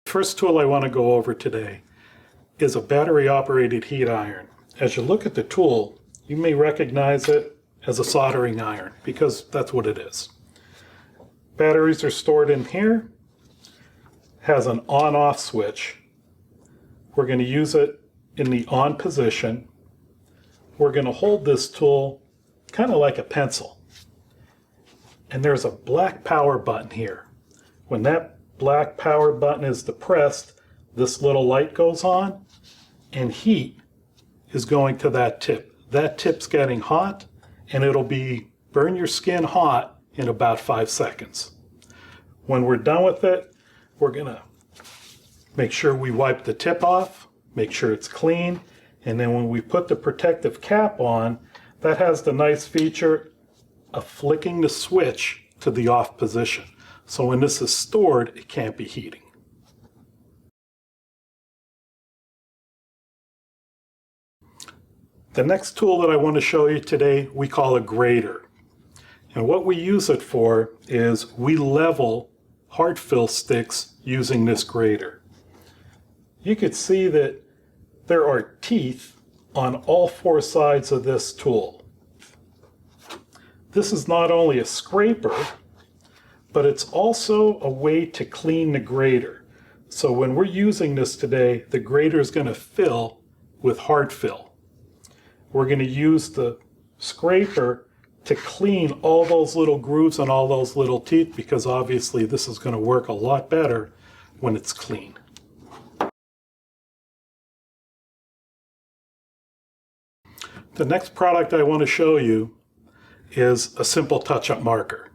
First tool I want to go over today is a battery-operated heat iron. As you look at the tool, you may recognize it as a soldering iron because that's what it is. Batteries are stored in here. Has an on-off switch. We're going to use it in the on position. We're going to hold this tool kind of like a pencil. And there's a black power button here. When that black power button is depressed, this little light goes on and heat is going to that tip. That tip's getting hot and it'll burn your skin hot in about 5 seconds. When we're done with it, we're gonna make sure we wipe the tip off, make sure it's clean, and then when we put the protective cap on, that has the nice feature of flicking the switch to the off position. So when this is stored, it can't be heating. The next tool that I want to show you today, we call a grater. And what we use it for is we level hard fill sticks using this grater. You could see that there are teeth on all 4 sides of this tool. This is not only a scraper, but it's also a way to clean the grater. So when we're using this today, the grater is going to fill with hard fill. We're going to use the scraper to clean all those little grooves and all those little teeth because obviously this is going to work a lot better when it's clean. The next product I want to show you is a simple touch-up marker.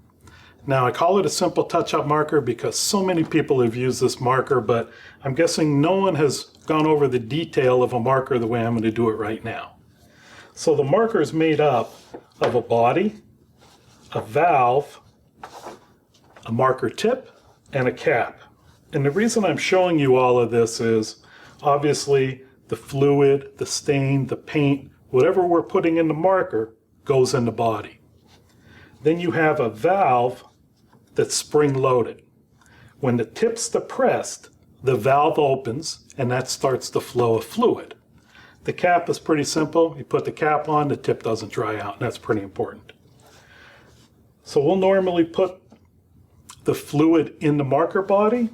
Now I call it a simple touch-up marker because so many people have used this marker, but I'm guessing no one has gone over the detail of a marker the way I'm going to do it right now. So the marker is made up of a body, a valve, a marker tip, and a cap. And the reason I'm showing you all of this is obviously the fluid, the stain, the paint, whatever we're putting in the marker goes in the body. Then you have a valve that's spring-loaded. When the tip's depressed, the valve opens and that starts the flow of fluid. The cap is pretty simple. You put the cap on, the tip doesn't dry out, and that's pretty important. So we'll normally put the fluid in the marker body.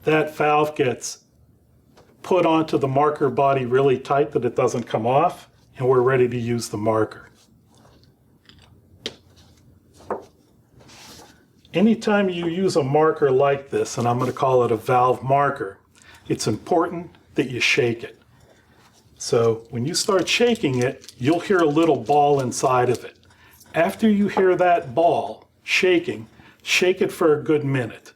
That valve gets put onto the marker body really tight that it doesn't come off, and we're ready to use the marker. Anytime you use a marker like this, and I'm going to call it a valve marker, it's important that you shake it. So when you start shaking it, you'll hear a little ball inside of it. After you hear that ball shaking, shake it for a good minute.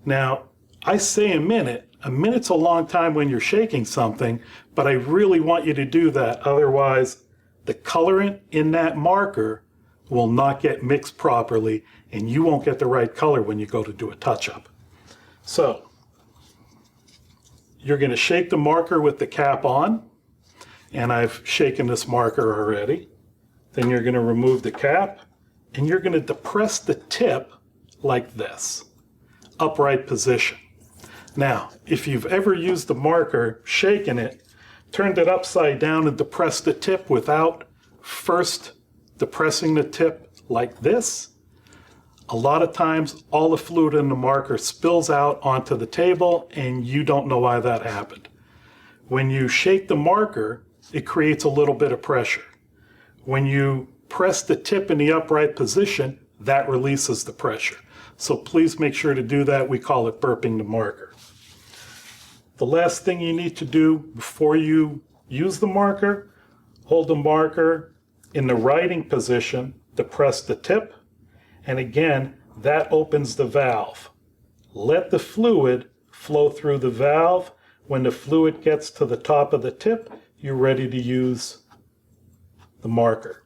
Now, I say a minute's a long time when you're shaking something, but I really want you to do that. Otherwise, the colorant in that marker will not get mixed properly and you won't get the right color when you go to do a touch-up. So, you're going to shake the marker with the cap on, and I've shaken this marker already. Then you're going to remove the cap, and you're going to depress the tip like this, upright position. Now, if you've ever used the marker, shaken it, turned it upside down and depressed the tip without first depressing the tip like this, a lot of times all the fluid in the marker spills out onto the table and you don't know why that happened. When you shake the marker, it creates a little bit of pressure. When you press the tip in the upright position, that releases the pressure. So please make sure to do that. We call it burping the marker. The last thing you need to do before you use the marker, hold the marker in the writing position, depress the tip, and again, that opens the valve. Let the fluid flow through the valve. When the fluid gets to the top of the tip, you're ready to use the marker.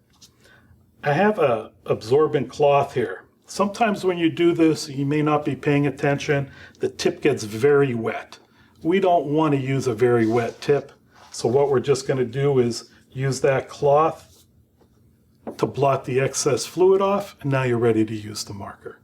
I have an absorbent cloth here. Sometimes when you do this, you may not be paying attention. The tip gets very wet. We don't want to use a very wet tip. So what we're just going to do is use that cloth to blot the excess fluid off, and now you're ready to use the marker.